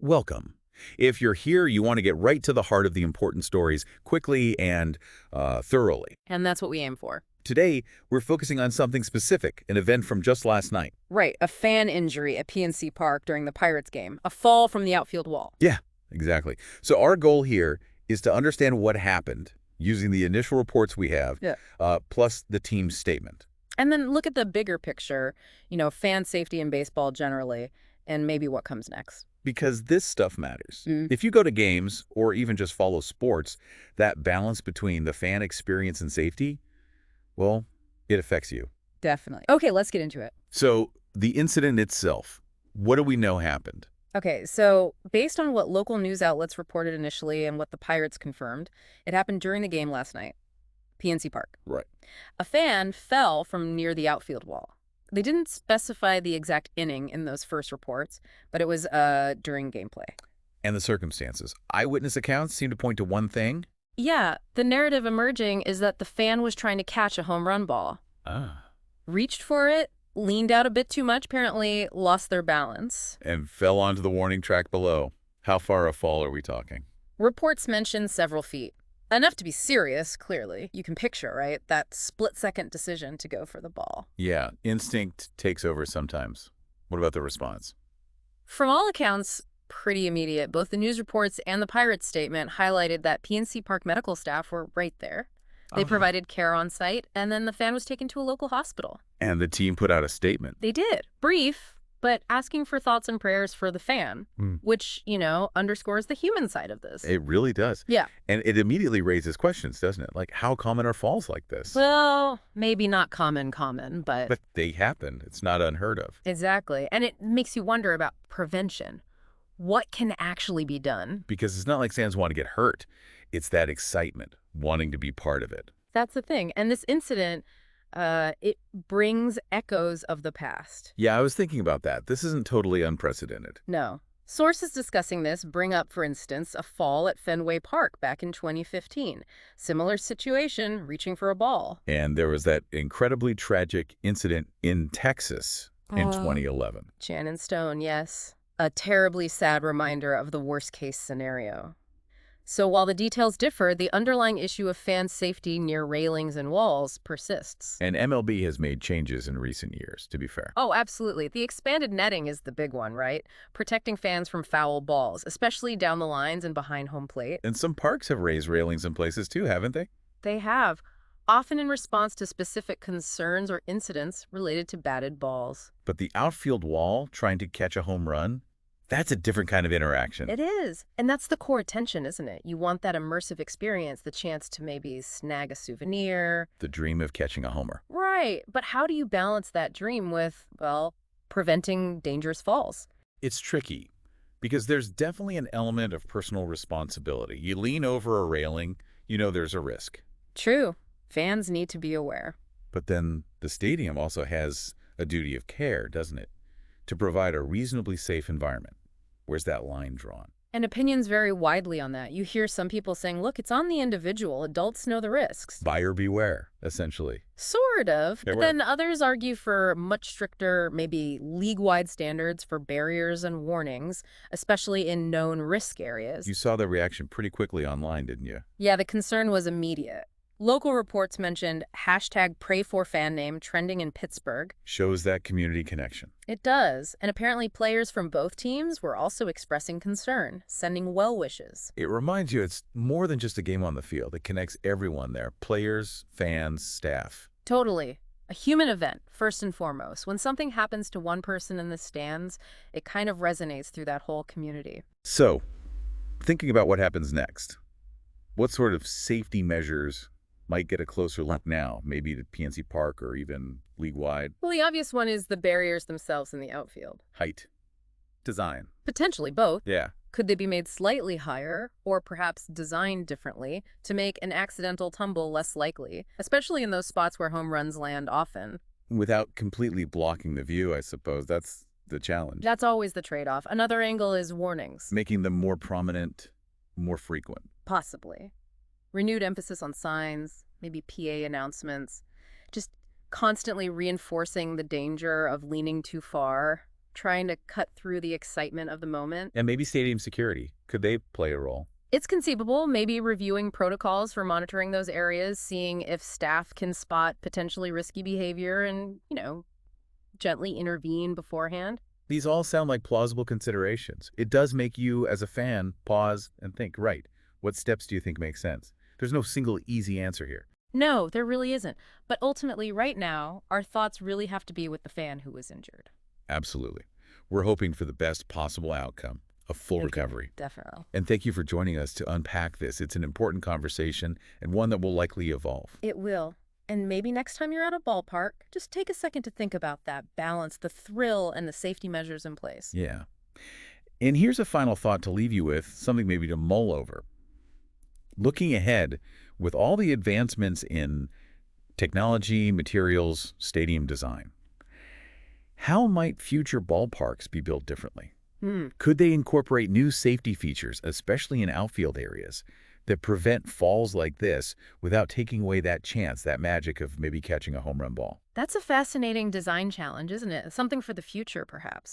Welcome. If you're here, you want to get right to the heart of the important stories quickly and thoroughly. And that's what we aim for. Today, we're focusing on something specific, an event from just last night. Right, a fan injury at PNC Park during the Pirates game, a fall from the outfield wall. Yeah, exactly. So our goal here is to understand what happened using the initial reports we have, Yeah. plus the team's statement. And then look at the bigger picture, fan safety in baseball generally, and maybe what comes next. Because this stuff matters. Mm. If you go to games or even just follow sports, that balance between the fan experience and safety, well, it affects you. Definitely. Okay, let's get into it. So the incident itself, what do we know happened? Okay, so based on what local news outlets reported initially and what the Pirates confirmed, it happened during the game last night, PNC Park. Right. A fan fell from near the outfield wall. They didn't specify the exact inning in those first reports, but it was during gameplay. And the circumstances. Eyewitness accounts seem to point to one thing. Yeah, the narrative emerging is that the fan was trying to catch a home run ball. Ah. Reached for it, leaned out a bit too much, apparently lost their balance. And fell onto the warning track below. How far a fall are we talking? Reports mention several feet. Enough to be serious, clearly. You can picture, right? That split-second decision to go for the ball. Yeah, instinct takes over sometimes. What about the response? From all accounts, pretty immediate. Both the news reports and the Pirates statement highlighted that PNC Park medical staff were right there. They provided care on site, and then the fan was taken to a local hospital. And the team put out a statement. They did. Brief, but asking for thoughts and prayers for the fan, which, underscores the human side of this. It really does. Yeah. And it immediately raises questions, doesn't it? Like, how common are falls like this? Well, maybe not common, but... But they happen. It's not unheard of. Exactly. And it makes you wonder about prevention. What can actually be done? Because it's not like fans want to get hurt. It's that excitement, wanting to be part of it. That's the thing. And this incident, it brings echoes of the past. Yeah, I was thinking about that. This isn't totally unprecedented. No. Sources discussing this bring up, for instance, a fall at Fenway Park back in 2015. Similar situation, reaching for a ball. And there was that incredibly tragic incident in Texas in 2011. Shannon Stone, yes. A terribly sad reminder of the worst-case scenario. So while the details differ, the underlying issue of fan safety near railings and walls persists. And MLB has made changes in recent years, to be fair. Oh, absolutely. The expanded netting is the big one, right? Protecting fans from foul balls, especially down the lines and behind home plate. And some parks have raised railings in places too, haven't they? They have, often in response to specific concerns or incidents related to batted balls. But the outfield wall trying to catch a home run, that's a different kind of interaction. It is. And that's the core tension, isn't it? You want that immersive experience, the chance to maybe snag a souvenir. The dream of catching a homer. Right. But how do you balance that dream with, well, preventing dangerous falls? It's tricky because there's definitely an element of personal responsibility. You lean over a railing, you know there's a risk. True. Fans need to be aware. But then the stadium also has a duty of care, doesn't it? To provide a reasonably safe environment. Where's that line drawn? And opinions vary widely on that. You hear some people saying, look, it's on the individual. Adults know the risks. Buyer beware, essentially. Sort of. Yeah, But then others argue for much stricter, maybe league-wide standards for barriers and warnings, especially in known risk areas. You saw the reaction pretty quickly online, didn't you? Yeah, the concern was immediate. Local reports mentioned #PrayForFanName trending in Pittsburgh. Shows that community connection. It does. And apparently players from both teams were also expressing concern, sending well wishes. It reminds you it's more than just a game on the field. It connects everyone there. Players, fans, staff. Totally. A human event, first and foremost. When something happens to one person in the stands, it kind of resonates through that whole community. So, thinking about what happens next, what sort of safety measures might get a closer look now, maybe to PNC Park or even league-wide? Well, the obvious one is the barriers themselves in the outfield. Height. Design. Potentially both. Yeah. Could they be made slightly higher or perhaps designed differently to make an accidental tumble less likely, especially in those spots where home runs land often? Without completely blocking the view, I suppose. That's the challenge. That's always the trade-off. Another angle is warnings. Making them more prominent, more frequent. Possibly. Renewed emphasis on signs, maybe PA announcements, just constantly reinforcing the danger of leaning too far, trying to cut through the excitement of the moment. And maybe stadium security. Could they play a role? It's conceivable, maybe reviewing protocols for monitoring those areas, seeing if staff can spot potentially risky behavior and, gently intervene beforehand. These all sound like plausible considerations. It does make you, as a fan, pause and think, right, what steps do you think make sense? There's no single easy answer here. No, there really isn't. But ultimately, right now, our thoughts really have to be with the fan who was injured. Absolutely. We're hoping for the best possible outcome, a full recovery. Definitely. And thank you for joining us to unpack this. It's an important conversation and one that will likely evolve. It will. And maybe next time you're at a ballpark, just take a second to think about that. Balance the thrill and the safety measures in place. Yeah. And here's a final thought to leave you with, something maybe to mull over. Looking ahead, with all the advancements in technology, materials, stadium design, how might future ballparks be built differently? Could they incorporate new safety features, especially in outfield areas, that prevent falls like this without taking away that chance, that magic of maybe catching a home run ball? That's a fascinating design challenge, isn't it? Something for the future, perhaps.